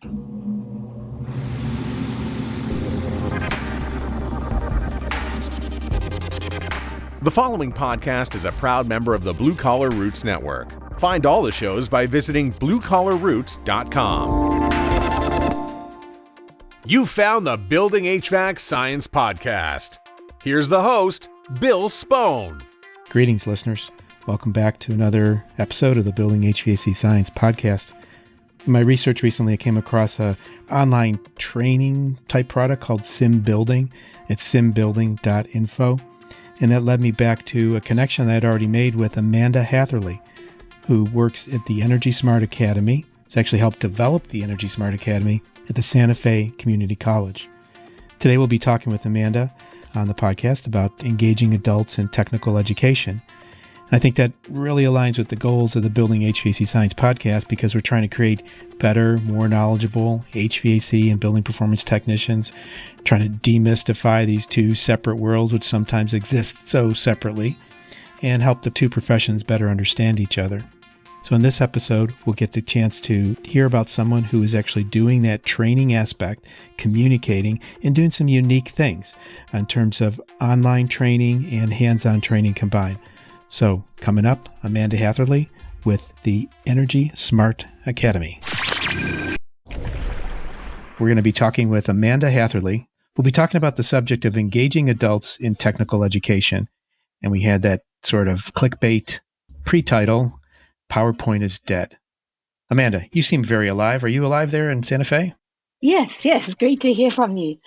The following podcast is a proud member of the Blue Collar Roots Network. Find all the shows by visiting bluecollarroots.com. You found the Building HVAC Science Podcast. Here's the host, Bill Spohn. Greetings, listeners. Welcome back to another episode of the Building HVAC Science Podcast. In my research recently, I came across an online training type product called Sim Building. It's simbuilding.info. And that led me back to a connection that I'd already made with Amanda Hatherly, who works at the Energy Smart Academy. She's actually helped develop the Energy Smart Academy at the Santa Fe Community College. Today we'll be talking with Amanda on the podcast about engaging adults in technical education. And I think that really aligns with the goals of the Building HVAC Science Podcast because we're trying to create better, more knowledgeable HVAC and building performance technicians, trying to demystify these two separate worlds which sometimes exist so separately, and help the two professions better understand each other. So in this episode, we'll get the chance to hear about someone who is actually doing that training aspect, communicating, and doing some unique things in terms of online training and hands-on training combined. So coming up, Amanda Hatherly with the Energy Smart Academy. We're going to be talking with Amanda Hatherly. We'll be talking about the subject of engaging adults in technical education. And we had that sort of clickbait pre-title, PowerPoint is Dead. Amanda, you seem very alive. Are you alive there in Santa Fe? Yes. It's great to hear from you.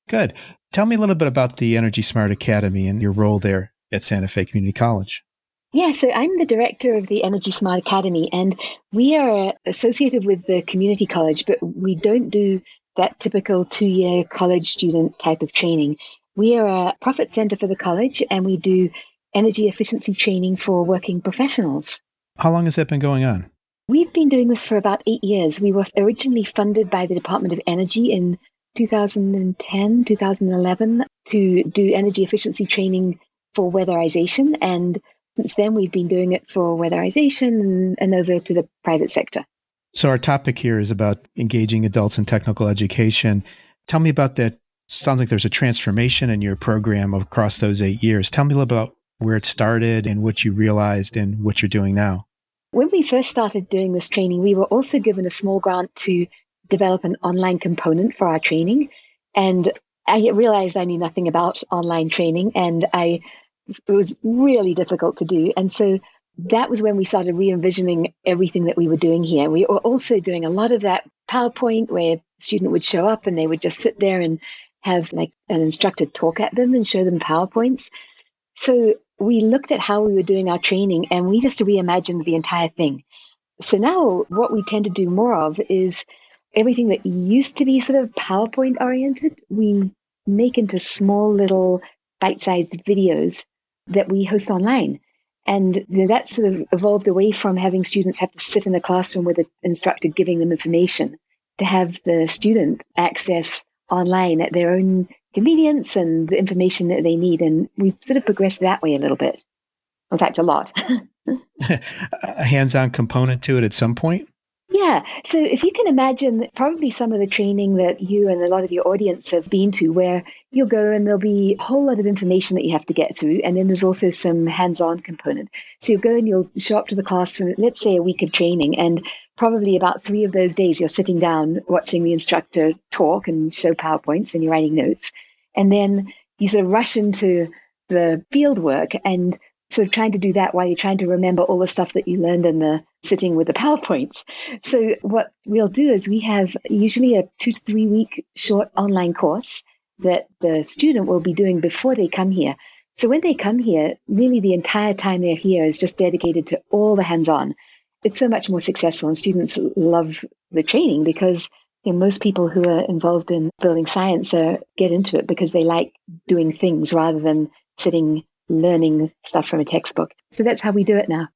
Good. Tell me a little bit about the Energy Smart Academy and your role there at Santa Fe Community College. Yeah, so I'm the director of the Energy Smart Academy, and we are associated with the community college, but we don't do that typical 2-year college student type of training. We are a profit center for the college, and we do energy efficiency training for working professionals. How long has that been going on? We've been doing this for about 8 years. We were originally funded by the Department of Energy in 2010, 2011 to do energy efficiency training for weatherization, and since then we've been doing it for weatherization and over to the private sector. So our topic here is about engaging adults in technical education. Tell me about that. Sounds like there's a transformation in your program across those 8 years. Tell me a little about where it started and what you realized and what you're doing now. When we first started doing this training, we were also given a small grant to develop an online component for our training. And I realized I knew nothing about online training, and it was really difficult to do. And so that was when we started re-envisioning everything that we were doing here. We were also doing a lot of that PowerPoint where a student would show up and they would just sit there and have like an instructor talk at them and show them PowerPoints. So we looked at how we were doing our training and we just reimagined the entire thing. So now what we tend to do more of is everything that used to be sort of PowerPoint oriented, we make into small little bite-sized videos that we host online. And that sort of evolved away from having students have to sit in a classroom with an instructor giving them information to have the student access online at their own convenience and the information that they need. And we've sort of progressed that way a little bit. In fact, a lot. A hands-on component to it at some point? Yeah. So if you can imagine probably some of the training that you and a lot of your audience have been to where you'll go and there'll be a whole lot of information that you have to get through. And then there's also some hands-on component. So you'll go and you'll show up to the classroom, let's say a week of training, and probably about 3 of those days you're sitting down watching the instructor talk and show PowerPoints and you're writing notes. And then you sort of rush into the field work and sort of trying to do that while you're trying to remember all the stuff that you learned in the sitting with the PowerPoints. So what we'll do is we have usually a 2 to 3 week short online course that the student will be doing before they come here. So when they come here, nearly the entire time they're here is just dedicated to all the hands-on. It's so much more successful and students love the training because most people who are involved in building science get into it because they like doing things rather than sitting learning stuff from a textbook. So that's how we do it now.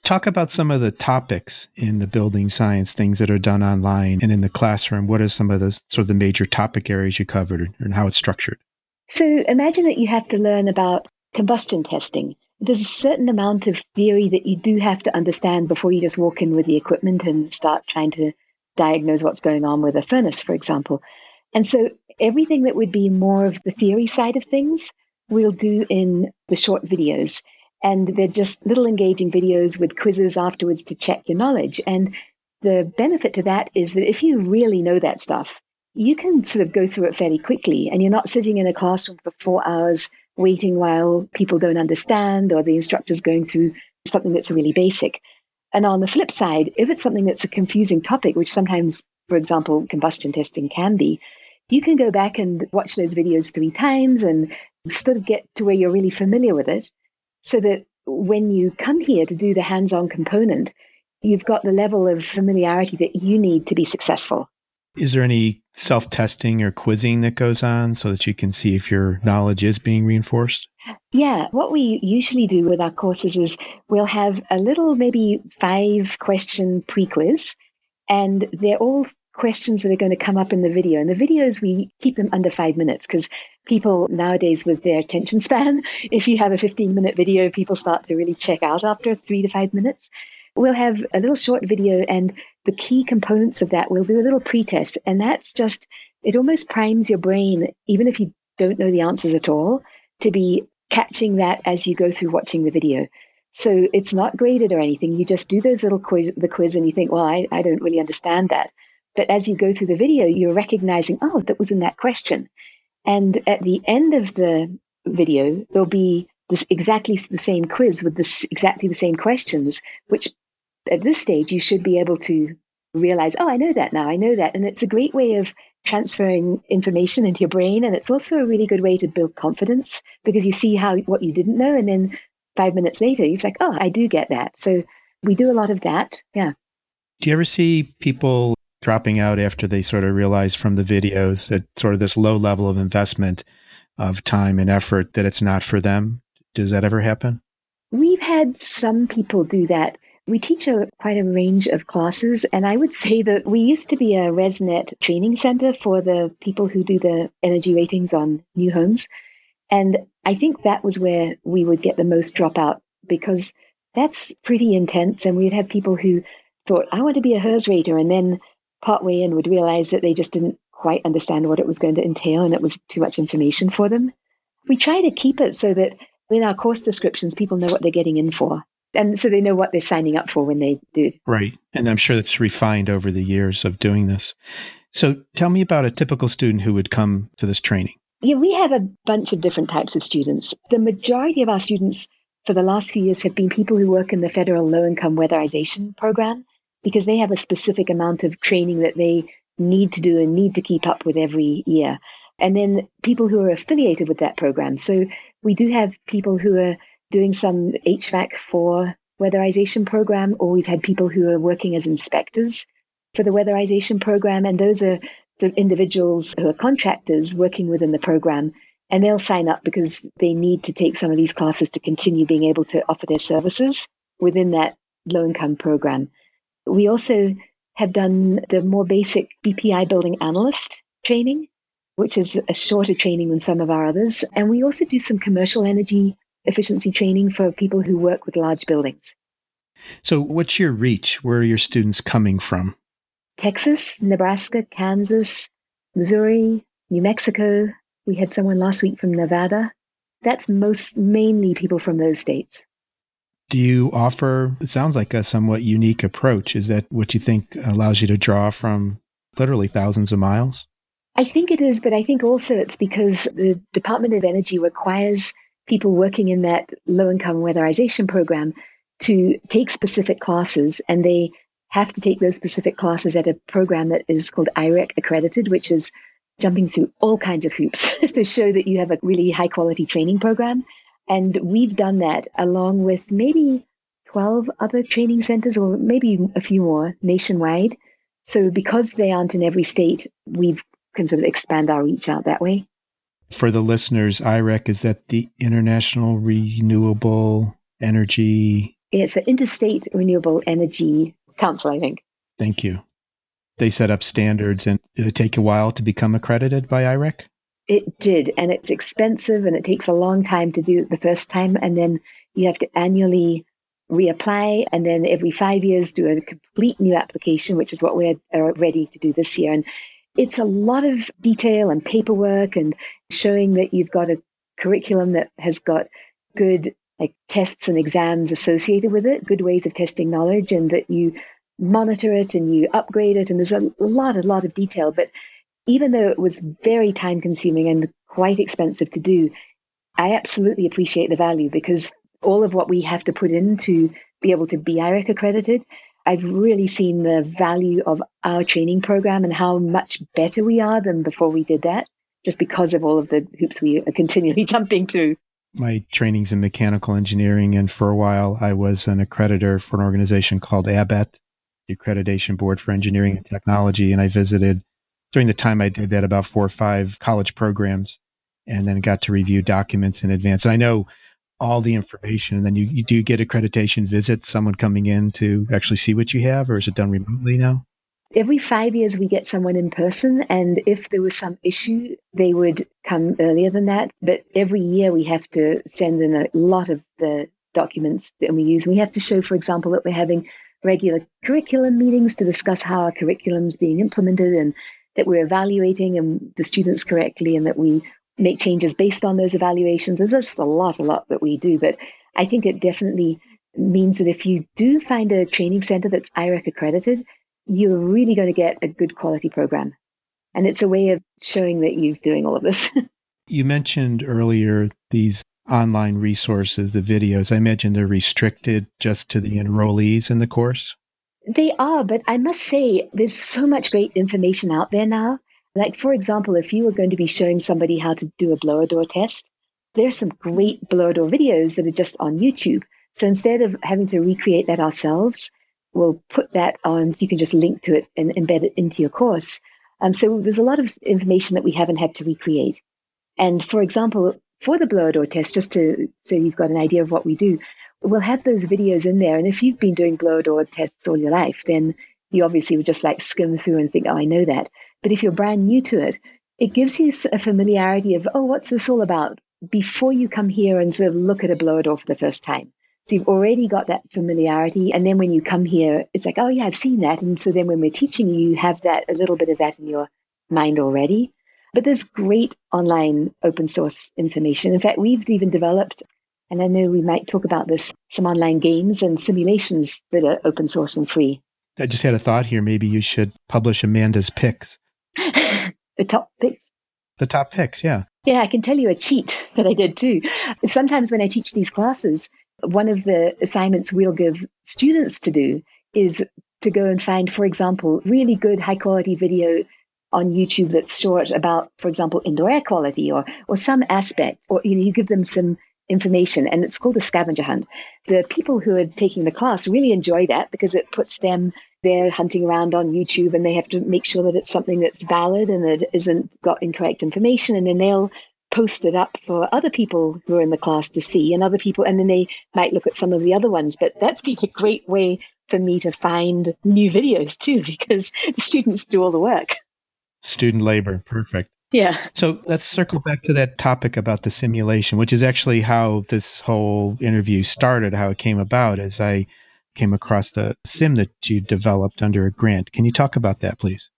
Talk about some of the topics in the building science, things that are done online and in the classroom. What are some of the sort of the major topic areas you covered and how it's structured? So imagine that you have to learn about combustion testing. There's a certain amount of theory that you do have to understand before you just walk in with the equipment and start trying to diagnose what's going on with a furnace, for example. And so everything that would be more of the theory side of things, we'll do in the short videos. And they're just little engaging videos with quizzes afterwards to check your knowledge. And the benefit to that is that if you really know that stuff, you can sort of go through it fairly quickly, and you're not sitting in a classroom for 4 hours waiting while people don't understand or the instructor's going through something that's really basic. And on the flip side, if it's something that's a confusing topic, which sometimes, for example, combustion testing can be, you can go back and watch those videos 3 times and sort of get to where you're really familiar with it, so that when you come here to do the hands-on component, you've got the level of familiarity that you need to be successful. Is there any self-testing or quizzing that goes on so that you can see if your knowledge is being reinforced? Yeah, what we usually do with our courses is we'll have a little, maybe 5-question pre-quiz, and they're all questions that are going to come up in the video. And the videos, we keep them under 5 minutes because people nowadays with their attention span, if you have a 15-minute video, people start to really check out after 3 to 5 minutes. We'll have a little short video, and the key components of that, we'll do a little pre-test. And that's just, it almost primes your brain, even if you don't know the answers at all, to be catching that as you go through watching the video. So it's not graded or anything. You just do those little quiz and you think, well, I don't really understand that. But as you go through the video, you're recognizing, oh, that was in that question. And at the end of the video, there'll be this exactly the same quiz with exactly the same questions, which at this stage, you should be able to realize, oh, I know that now, I know that. And it's a great way of transferring information into your brain. And it's also a really good way to build confidence because you see what you didn't know. And then 5 minutes later, it's like, oh, I do get that. So we do a lot of that. Yeah. Do you ever see people dropping out after they sort of realize from the videos that sort of this low level of investment of time and effort that it's not for them? Does that ever happen? We've had some people do that. We teach quite a range of classes, and I would say that we used to be a ResNet training center for the people who do the energy ratings on new homes. And I think that was where we would get the most dropout because that's pretty intense. And we'd have people who thought, I want to be a HERS rater, and then partway in would realize that they just didn't quite understand what it was going to entail, and it was too much information for them. We try to keep it so that in our course descriptions, people know what they're getting in for. And so they know what they're signing up for when they do. Right. And I'm sure that's refined over the years of doing this. So tell me about a typical student who would come to this training. Yeah, we have a bunch of different types of students. The majority of our students for the last few years have been people who work in the federal low-income weatherization program because they have a specific amount of training that they need to do and need to keep up with every year. And then people who are affiliated with that program. So we do have people who are doing some HVAC for weatherization program, or we've had people who are working as inspectors for the weatherization program. And those are the individuals who are contractors working within the program. And they'll sign up because they need to take some of these classes to continue being able to offer their services within that low-income program. We also have done the more basic BPI building analyst training, which is a shorter training than some of our others. And we also do some commercial energy efficiency training for people who work with large buildings. So what's your reach? Where are your students coming from? Texas, Nebraska, Kansas, Missouri, New Mexico. We had someone last week from Nevada. That's mainly people from those states. Do you offer, it sounds like a somewhat unique approach. Is that what you think allows you to draw from literally thousands of miles? I think it is, but I think also it's because the Department of Energy requires people working in that low-income weatherization program to take specific classes, and they have to take those specific classes at a program that is called IREC accredited, which is jumping through all kinds of hoops to show that you have a really high-quality training program. And we've done that along with maybe 12 other training centers, or maybe a few more nationwide. So because they aren't in every state, we can sort of expand our reach out that way. For the listeners, IREC, is that the International Renewable Energy? It's an Interstate Renewable Energy Council, I think. Thank you. They set up standards, and did it take a while to become accredited by IREC? It did, and it's expensive, and it takes a long time to do it the first time, and then you have to annually reapply, and then every 5 years do a complete new application, which is what we're ready to do this year. And it's a lot of detail and paperwork and showing that you've got a curriculum that has got good tests and exams associated with it, good ways of testing knowledge, and that you monitor it and you upgrade it. And there's a lot of detail. But even though it was very time consuming and quite expensive to do, I absolutely appreciate the value, because all of what we have to put in to be able to be IREC accredited, I've really seen the value of our training program and how much better we are than before we did that, just because of all of the hoops we are continually jumping through. My training's in mechanical engineering, and for a while I was an accreditor for an organization called ABET, the Accreditation Board for Engineering and Technology, and I visited, during the time I did that, about 4 or 5 college programs, and then got to review documents in advance. And I know all the information, and then you do get accreditation visits, someone coming in to actually see what you have, or is it done remotely now? Every 5 years, we get someone in person, and if there was some issue, they would come earlier than that. But every year, we have to send in a lot of the documents that we use. We have to show, for example, that we're having regular curriculum meetings to discuss how our curriculum is being implemented, and that we're evaluating the students correctly, and that we make changes based on those evaluations. There's just a lot that we do. But I think it definitely means that if you do find a training center that's IREC accredited, you're really going to get a good quality program. And it's a way of showing that you're doing all of this. You mentioned earlier these online resources, the videos. I imagine they're restricted just to the enrollees in the course? They are, but I must say there's so much great information out there now. Like, for example, if you were going to be showing somebody how to do a blower door test, there's some great blower door videos that are just on YouTube. So instead of having to recreate that ourselves, we'll put that on so you can just link to it and embed it into your course. So there's a lot of information that we haven't had to recreate. And for example, for the blower door test, just so you've got an idea of what we do, we'll have those videos in there. And if you've been doing blower door tests all your life, then you obviously would just skim through and think, oh, I know that. But if you're brand new to it, it gives you a familiarity of, oh, what's this all about? Before you come here and sort of look at a blower door for the first time. So you've already got that familiarity. And then when you come here, it's like, oh, yeah, I've seen that. And so then when we're teaching you, you have a little bit of that in your mind already. But there's great online open source information. In fact, we've even developed, and I know we might talk about this, some online games and simulations that are open source and free. I just had a thought here. Maybe you should publish Amanda's picks. The top picks. The top picks, yeah. Yeah, I can tell you a cheat that I did too. Sometimes when I teach these classes, one of the assignments we'll give students to do is to go and find, for example, really good high quality video on YouTube that's short about, for example, indoor air quality or some aspect, or you give them some information, and it's called a scavenger hunt. The people who are taking the class really enjoy that because it puts them there hunting around on YouTube, and they have to make sure that it's something that's valid and that it isn't got incorrect information, and then they'll post it up for other people who are in the class to see, and other people, and then they might look at some of the other ones. But that's been a great way for me to find new videos too, because the students do all the work. Student labor, perfect. Yeah. So let's circle back to that topic about the simulation, which is actually how this whole interview started, how it came about, as I came across the sim that you developed under a grant. Can you talk about that, please?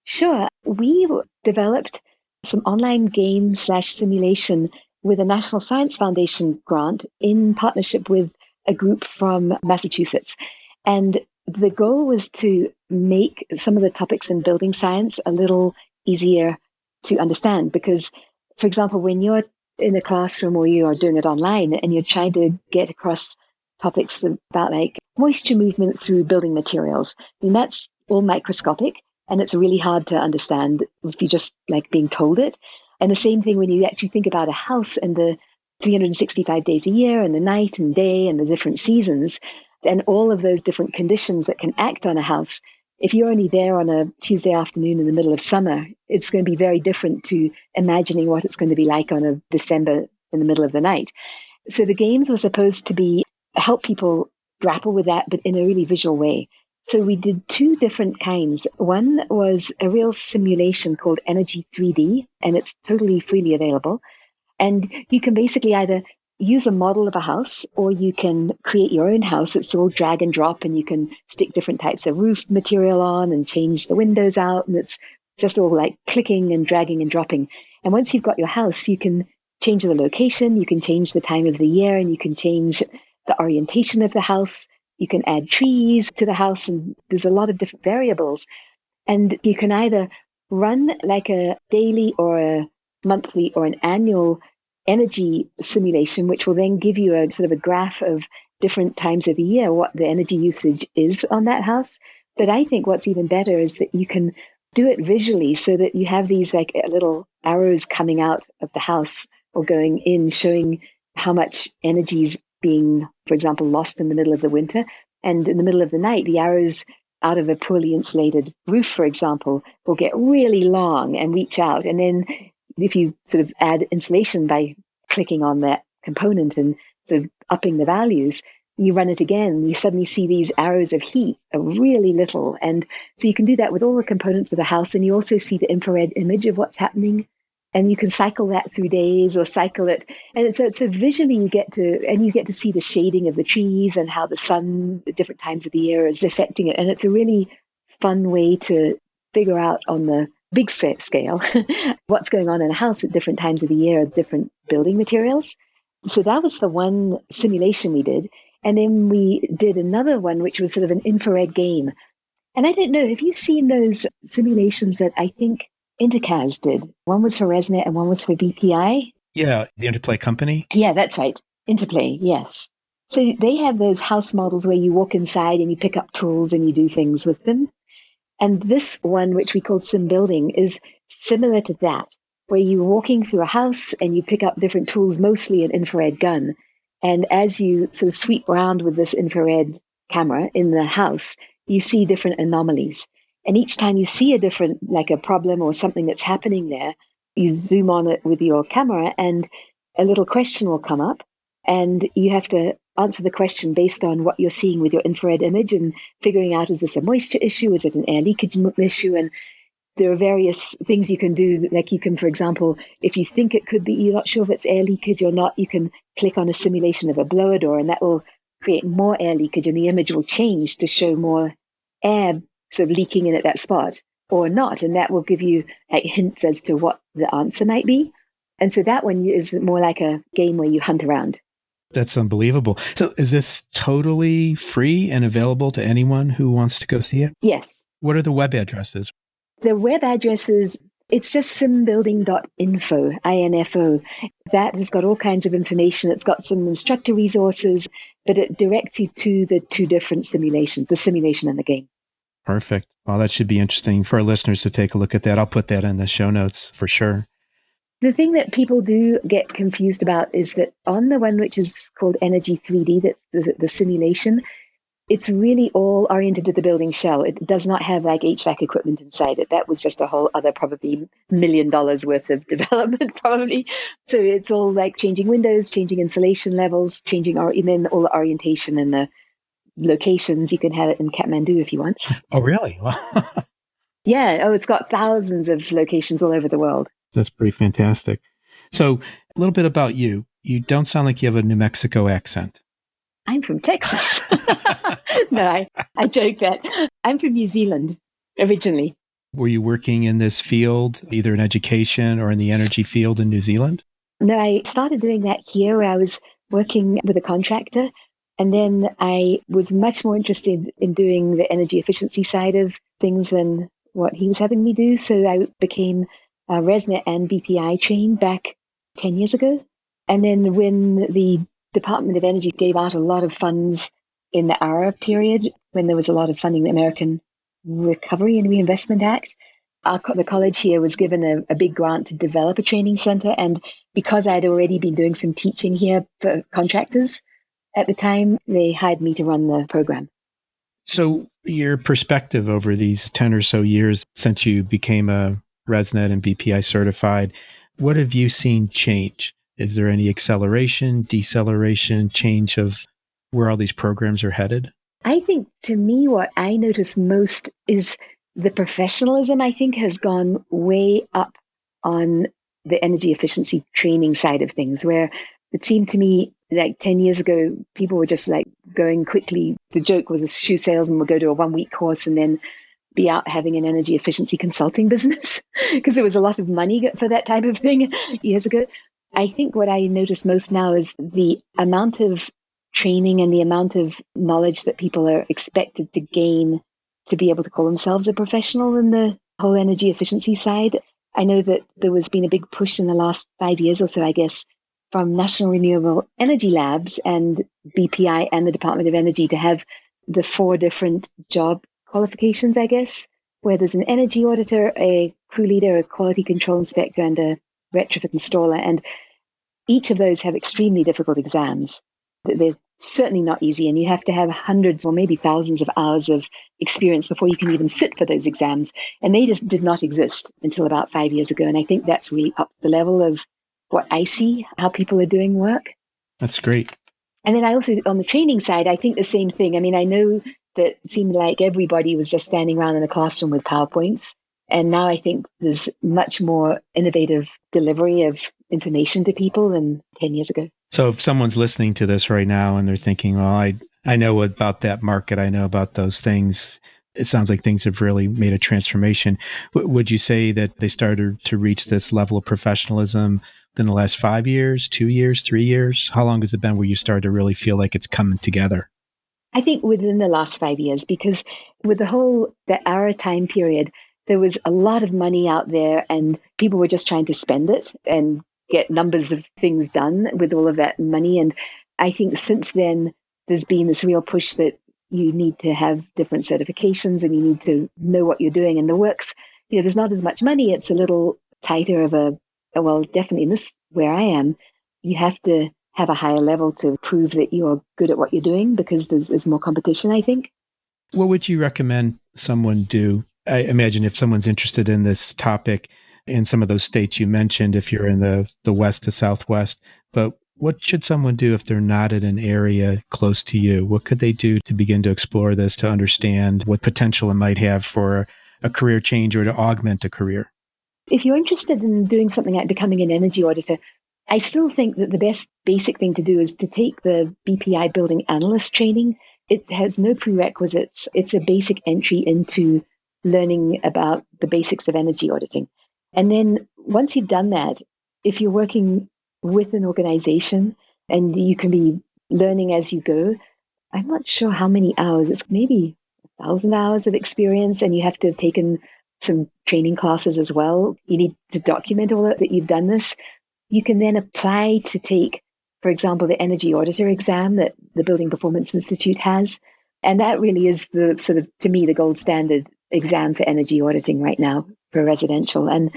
Sure. We developed some online game/simulation with a National Science Foundation grant in partnership with a group from Massachusetts. And the goal was to make some of the topics in building science a little easier to understand. Because, for example, when you're in a classroom or you are doing it online and you're trying to get across topics about moisture movement through building materials, I mean, that's all microscopic and it's really hard to understand if you just being told it. And the same thing when you actually think about a house and the 365 days a year and the night and day and the different seasons and all of those different conditions that can act on a house. If you're only there on a Tuesday afternoon in the middle of summer, it's going to be very different to imagining what it's going to be like on a December in the middle of the night. So the games were supposed to help people grapple with that, but in a really visual way. So we did 2 different kinds. One was a real simulation called Energy 3D, and it's totally freely available. And you can basically either use a model of a house, or you can create your own house. It's all drag and drop, and you can stick different types of roof material on and change the windows out. And it's just all like clicking and dragging and dropping. And once you've got your house, you can change the location, you can change the time of the year, and you can change the orientation of the house. You can add trees to the house, and there's a lot of different variables. And you can either run like a daily or a monthly or an annual energy simulation, which will then give you a sort of a graph of different times of the year, what the energy usage is on that house. But I think what's even better is that you can do it visually, so that you have these like little arrows coming out of the house or going in, showing how much energy is being, for example, lost in the middle of the winter. And in the middle of the night, the arrows out of a poorly insulated roof, for example, will get really long and reach out. And then if you sort of add insulation by clicking on that component and sort of upping the values, you run it again, you suddenly see these arrows of heat are really little. And so you can do that with all the components of the house. And you also see the infrared image of what's happening. And you can cycle that through days or cycle it. And so visually you get to see the shading of the trees and how the sun at different times of the year is affecting it. And it's a really fun way to figure out on the big scale what's going on in a house at different times of the year, different building materials. So that was the one simulation we did. And then we did another one, which was sort of an infrared game. And I don't know, have you seen those simulations that I think Intercaz did? One was for ResNet and one was for BPI. Yeah, the Interplay company. Yeah, that's right. Interplay, yes. So they have those house models where you walk inside and you pick up tools and you do things with them. And this one, which we call Sim Building, is similar to that, where you're walking through a house and you pick up different tools, mostly an infrared gun. And as you sort of sweep around with this infrared camera in the house, you see different anomalies. And each time you see a different, like a problem or something that's happening there, you zoom on it with your camera and a little question will come up. And you have to answer the question based on what you're seeing with your infrared image and figuring out, is this a moisture issue? Is it an air leakage issue? And there are various things you can do. Like you can, for example, if you think it could be, you're not sure if it's air leakage or not, you can click on a simulation of a blower door and that will create more air leakage and the image will change to show more air sort of leaking in at that spot or not. And that will give you like hints as to what the answer might be. And so that one is more like a game where you hunt around. That's unbelievable. So is this totally free and available to anyone who wants to go see it? Yes. What are the web addresses? The web address is, it's just simbuilding.info, INFO. That has got all kinds of information. It's got some instructor resources, but it directs you to the two different simulations, the simulation and the game. Perfect. Well, that should be interesting for our listeners to take a look at that. I'll put that in the show notes for sure. The thing that people do get confused about is that on the one which is called Energy 3D, that's the simulation, it's really all oriented to the building shell. It does not have like HVAC equipment inside it. That was just a whole other probably $1 million worth of development probably. So it's all like changing windows, changing insulation levels, and then all the orientation and the locations. You can have it in Kathmandu if you want. Oh, really? Yeah. Oh, it's got thousands of locations all over the world. That's pretty fantastic. So a little bit about you. You don't sound like you have a New Mexico accent. I'm from Texas. No, I joke that. I'm from New Zealand originally. Were you working in this field, either in education or in the energy field in New Zealand? No, I started doing that here where I was working with a contractor. And then I was much more interested in doing the energy efficiency side of things than what he was having me do. So I became ResNet and BPI trained back 10 years ago. And then when the Department of Energy gave out a lot of funds in the ARA period, when there was a lot of funding, the American Recovery and Reinvestment Act, the college here was given a big grant to develop a training center. And because I'd already been doing some teaching here for contractors at the time, they hired me to run the program. So your perspective over these 10 or so years since you became a ResNet and BPI certified, what have you seen change? Is there any acceleration, deceleration, change of where all these programs are headed? I think to me, what I notice most is the professionalism, I think, has gone way up on the energy efficiency training side of things, where It seemed to me like 10 years ago, people were just like going quickly. The joke was a shoe salesman would go to a 1-week course and then be out having an energy efficiency consulting business because there was a lot of money for that type of thing years ago. I think what I notice most now is the amount of training and the amount of knowledge that people are expected to gain to be able to call themselves a professional in the whole energy efficiency side. I know that there has been a big push in the last 5 years or so, I guess, from National Renewable Energy Labs and BPI and the Department of Energy to have the 4 different job qualifications, I guess, where there's an energy auditor, a crew leader, a quality control inspector, and a retrofit installer. And each of those have extremely difficult exams. They're certainly not easy, and you have to have hundreds or maybe thousands of hours of experience before you can even sit for those exams. And they just did not exist until about 5 years ago. And I think that's really up the level of what I see, how people are doing work. That's great. And then I also, on the training side, I think the same thing. I mean, I know that it seemed like everybody was just standing around in a classroom with PowerPoints. And now I think there's much more innovative delivery of information to people than 10 years ago. So if someone's listening to this right now and they're thinking, well, I know about that market, I know about those things. It sounds like things have really made a transformation. Would you say that they started to reach this level of professionalism in the last 5 years, 2 years, 3 years? How long has it been where you started to really feel like it's coming together? I think within the last 5 years, because with our time period, there was a lot of money out there and people were just trying to spend it and get numbers of things done with all of that money. And I think since then, there's been this real push that you need to have different certifications and you need to know what you're doing. And the works, there's not as much money. It's a little tighter of well, definitely in this where I am, you have to have a higher level to prove that you're good at what you're doing because there's more competition, I think. What would you recommend someone do? I imagine if someone's interested in this topic in some of those states you mentioned, if you're in the west to southwest, but what should someone do if they're not in an area close to you? What could they do to begin to explore this, to understand what potential it might have for a career change or to augment a career? If you're interested in doing something like becoming an energy auditor, I still think that the best basic thing to do is to take the BPI building analyst training. It has no prerequisites. It's a basic entry into learning about the basics of energy auditing. And then once you've done that, if you're working with an organization and you can be learning as you go, I'm not sure how many hours. It's maybe 1,000 hours of experience, and you have to have taken some training classes as well. You need to document all that you've done this. You can then apply to take, for example, the energy auditor exam that the Building Performance Institute has. And that really is the sort of, to me, the gold standard exam for energy auditing right now for residential. And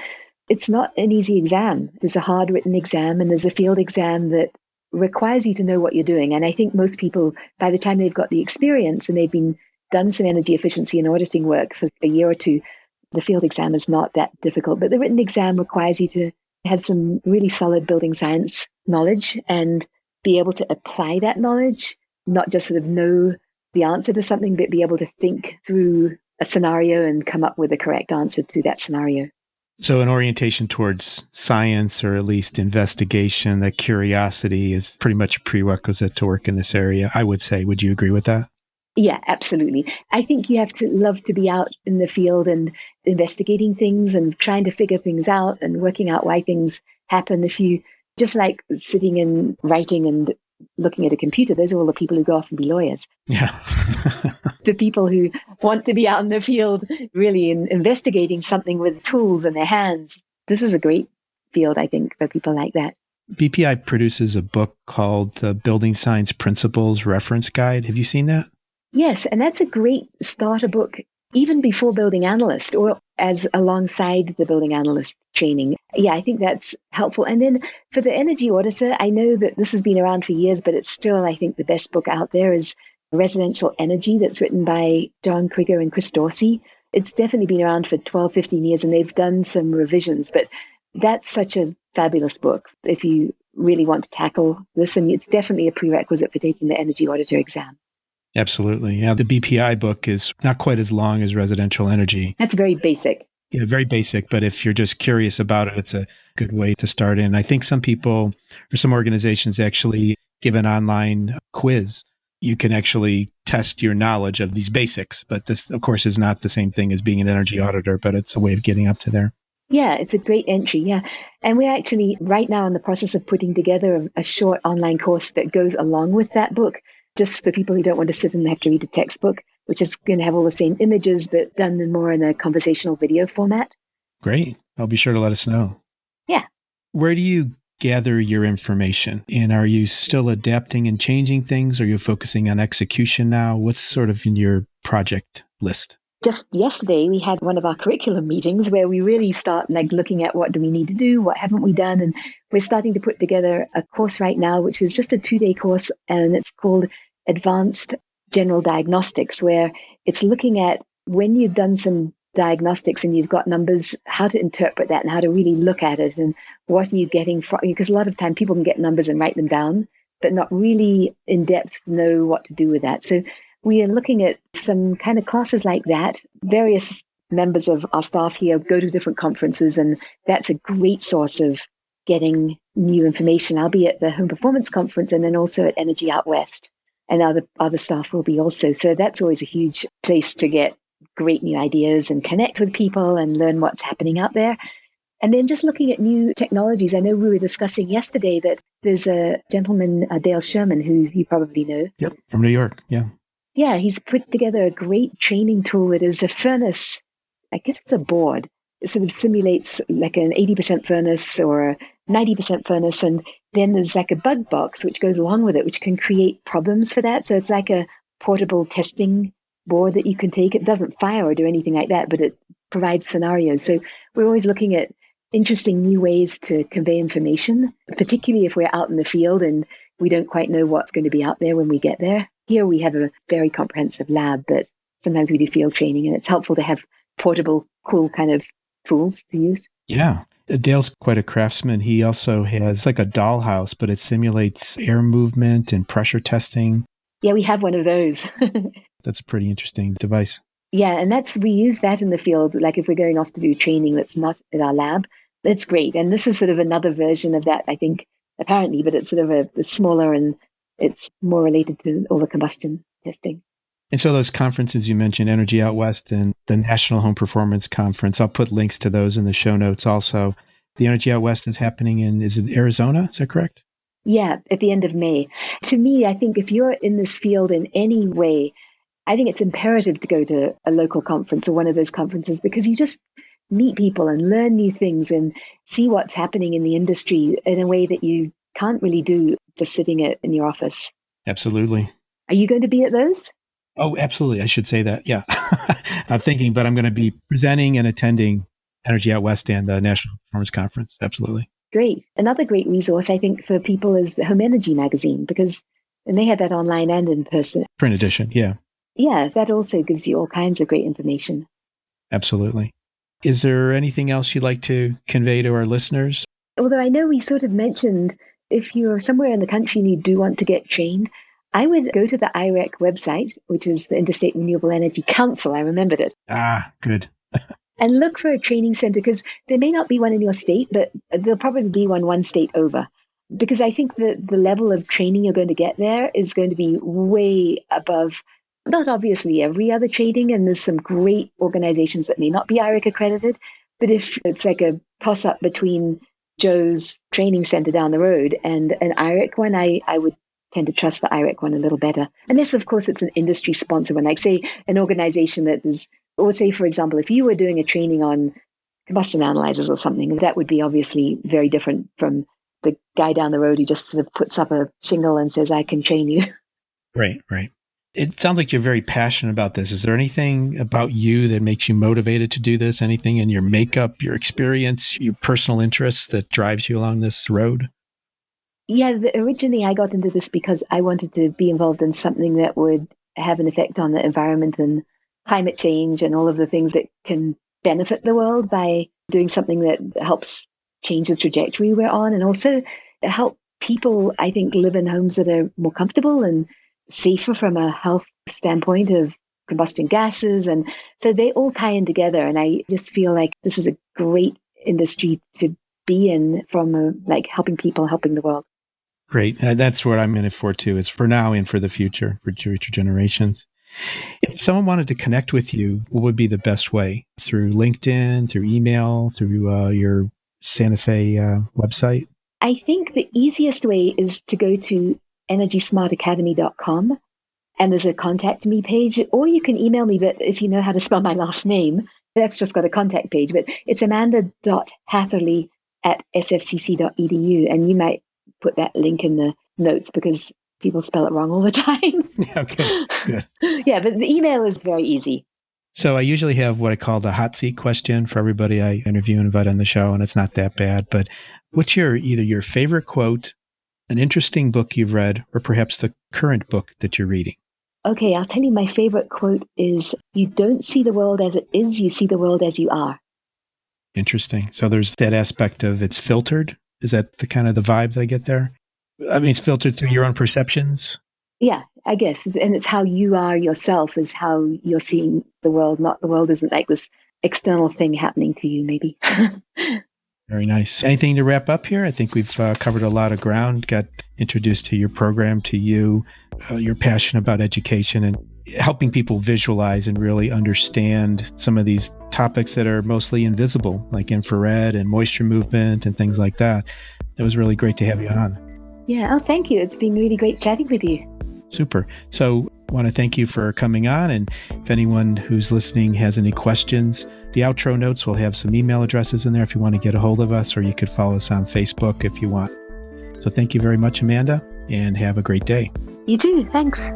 it's not an easy exam. There's a hard written exam and there's a field exam that requires you to know what you're doing. And I think most people, by the time they've got the experience and they've done some energy efficiency and auditing work for a year or two, the field exam is not that difficult. But the written exam requires you to have some really solid building science knowledge and be able to apply that knowledge, not just sort of know the answer to something, but be able to think through a scenario and come up with the correct answer to that scenario. So an orientation towards science, or at least investigation, that curiosity is pretty much a prerequisite to work in this area, I would say. Would you agree with that? Yeah, absolutely. I think you have to love to be out in the field and investigating things and trying to figure things out and working out why things happen. If you just like sitting and writing and looking at a computer, those are all the people who go off and be lawyers. Yeah. The people who want to be out in the field really investigating something with tools in their hands. This is a great field, I think, for people like that. BPI produces a book called the Building Science Principles Reference Guide. Have you seen that? Yes, and that's a great starter book, even before building analyst or as alongside the building analyst training. Yeah, I think that's helpful. And then for the energy auditor, I know that this has been around for years, but it's still, I think, the best book out there is Residential Energy, that's written by John Krieger and Chris Dorsey. It's definitely been around for 12, 15 years, and they've done some revisions, but that's such a fabulous book if you really want to tackle this, and it's definitely a prerequisite for taking the energy auditor exam. Absolutely. Yeah, the BPI book is not quite as long as Residential Energy. That's very basic. Yeah, very basic, but if you're just curious about it, it's a good way to start in. I think some people or some organizations actually give an online quiz. You can actually test your knowledge of these basics, but this, of course, is not the same thing as being an energy auditor, but it's a way of getting up to there. Yeah, it's a great entry. Yeah. And we're actually right now in the process of putting together a short online course that goes along with that book, just for people who don't want to sit and have to read a textbook, which is going to have all the same images, but done more in a conversational video format. Great. I'll be sure to let us know. Yeah. Where do you gather your information? And are you still adapting and changing things? Are you focusing on execution now? What's sort of in your project list? Just yesterday, we had one of our curriculum meetings where we really start looking at what do we need to do, what haven't we done, and we're starting to put together a course right now, which is just a 2-day course, and it's called Advanced General Diagnostics, where it's looking at when you've done some diagnostics and you've got numbers, how to interpret that and how to really look at it, and what are you getting from, because a lot of time people can get numbers and write them down, but not really in depth know what to do with that. So we are looking at some kind of classes like that. Various members of our staff here go to different conferences, and that's a great source of getting new information. I'll be at the Home Performance Conference and then also at Energy Out West, and other staff will be also. So that's always a huge place to get great new ideas and connect with people and learn what's happening out there. And then just looking at new technologies. I know we were discussing yesterday that there's a gentleman, Dale Sherman, who you probably know. Yep, from New York, yeah. Yeah, he's put together a great training tool that is a furnace. I guess it's a board. It sort of simulates like an 80% furnace or a 90% furnace. And then there's like a bug box, which goes along with it, which can create problems for that. So it's like a portable testing board that you can take. It doesn't fire or do anything like that, but it provides scenarios. So we're always looking at interesting new ways to convey information, particularly if we're out in the field and we don't quite know what's going to be out there when we get there. Here we have a very comprehensive lab, but sometimes we do field training, and it's helpful to have portable, cool kind of tools to use. Yeah. Dale's quite a craftsman. He also has like a dollhouse, but it simulates air movement and pressure testing. Yeah, we have one of those. That's a pretty interesting device. Yeah, and we use that in the field. Like if we're going off to do training that's not at our lab, that's great. And this is sort of another version of that, I think, apparently, but it's sort of a smaller and it's more related to all the combustion testing. And so those conferences you mentioned, Energy Out West and the National Home Performance Conference, I'll put links to those in the show notes also. The Energy Out West is happening is it Arizona? Is that correct? Yeah, at the end of May. To me, I think if you're in this field in any way, I think it's imperative to go to a local conference or one of those conferences, because you just meet people and learn new things and see what's happening in the industry in a way that you can't really do just sitting in your office. Absolutely. Are you going to be at those? Oh, absolutely. I should say that. Yeah. Not thinking, but I'm going to be presenting and attending Energy Out West and the National Performance Conference. Absolutely. Great. Another great resource, I think, for people is the Home Energy magazine, and they have that online and in person. Print edition. Yeah. Yeah, that also gives you all kinds of great information. Absolutely. Is there anything else you'd like to convey to our listeners? Although I know we sort of mentioned if you're somewhere in the country and you do want to get trained, I would go to the IREC website, which is the Interstate Renewable Energy Council. I remembered it. Ah, good. And look for a training center, because there may not be one in your state, but there'll probably be one state over. Because I think that the level of training you're going to get there is going to be way above, not obviously every other training, and there's some great organizations that may not be IREC accredited, but if it's like a toss-up between Joe's training center down the road and an IREC one, I would tend to trust the IREC one a little better. Unless, of course, it's an industry sponsor one, like say an organization that is, or say, for example, if you were doing a training on combustion analyzers or something, that would be obviously very different from the guy down the road who just sort of puts up a shingle and says, I can train you. Right. It sounds like you're very passionate about this. Is there anything about you that makes you motivated to do this? Anything in your makeup, your experience, your personal interests that drives you along this road? Yeah, originally I got into this because I wanted to be involved in something that would have an effect on the environment and climate change and all of the things that can benefit the world by doing something that helps change the trajectory we're on, and also help people, I think, live in homes that are more comfortable and safer from a health standpoint of combustion gases. And so they all tie in together. And I just feel like this is a great industry to be in from like helping people, helping the world. Great. That's what I'm in it for too. It's for now and for the future, for future generations. If someone wanted to connect with you, what would be the best way? Through LinkedIn, through email, through your Santa Fe website? I think the easiest way is to go to energysmartacademy.com, and there's a contact me page, or you can email me, but if you know how to spell my last name, that's just got a contact page, but it's amanda.hatherly@sfcc.edu, and you might put that link in the notes because people spell it wrong all the time. Okay, good. Yeah, but the email is very easy. So I usually have what I call the hot seat question for everybody I interview and invite on the show, and it's not that bad. But what's either your favorite quote, an interesting book you've read, or perhaps the current book that you're reading? Okay, I'll tell you my favorite quote is, "You don't see the world as it is, you see the world as you are." Interesting. So there's that aspect of it's filtered. Is that the kind of the vibe that I get there? I mean, it's filtered through your own perceptions. Yeah, I guess. And it's how you are yourself is how you're seeing the world. Not the world isn't like this external thing happening to you, maybe. Very nice. Anything to wrap up here? I think we've covered a lot of ground, got introduced to your program, to you, your passion about education and helping people visualize and really understand some of these topics that are mostly invisible, like infrared and moisture movement and things like that. It was really great to have you on. Yeah. Oh, thank you. It's been really great chatting with you. Super. So I want to thank you for coming on. And if anyone who's listening has any questions, the outro notes will have some email addresses in there if you want to get a hold of us, or you could follow us on Facebook if you want. So thank you very much, Amanda, and have a great day. You too. Thanks.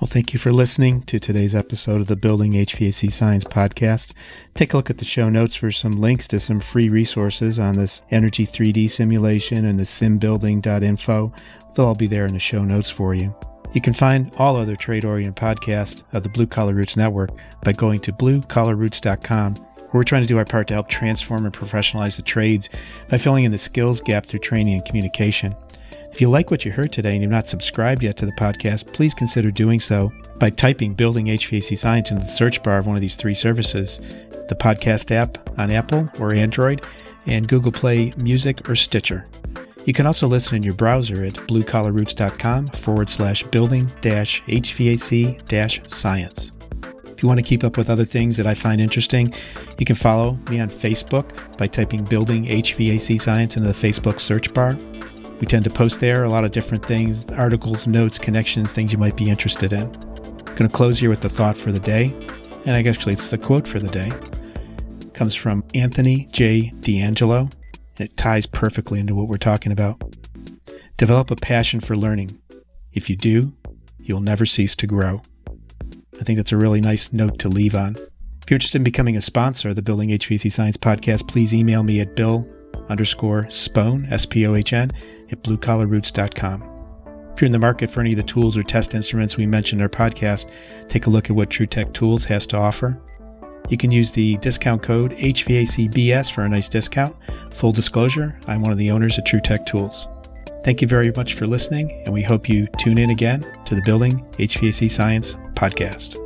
Well, thank you for listening to today's episode of the Building HVAC Science podcast. Take a look at the show notes for some links to some free resources on this energy 3D simulation and the simbuilding.info. They'll all be there in the show notes for you. You can find all other trade-oriented podcasts of the Blue Collar Roots Network by going to bluecollarroots.com. We're trying to do our part to help transform and professionalize the trades by filling in the skills gap through training and communication. If you like what you heard today and you've not subscribed yet to the podcast, please consider doing so by typing Building HVAC Science into the search bar of one of these three services, the podcast app on Apple or Android, and Google Play Music or Stitcher. You can also listen in your browser at bluecollarroots.com/building-HVAC-science. If you want to keep up with other things that I find interesting, you can follow me on Facebook by typing Building HVAC Science into the Facebook search bar. We tend to post there a lot of different things, articles, notes, connections, things you might be interested in. I'm going to close here with the thought for the day, and actually it's the quote for the day. It comes from Anthony J. D'Angelo, and it ties perfectly into what we're talking about. Develop a passion for learning. If you do, you'll never cease to grow. I think that's a really nice note to leave on. If you're interested in becoming a sponsor of the Building HVAC Science podcast, please email me at bill_Spohn, S-P-O-H-N, at bluecollarroots.com. If you're in the market for any of the tools or test instruments we mentioned in our podcast, take a look at what TrueTech Tools has to offer. You can use the discount code HVACBS for a nice discount. Full disclosure, I'm one of the owners of TrueTech Tools. Thank you very much for listening, and we hope you tune in again to the Building HVAC Science podcast.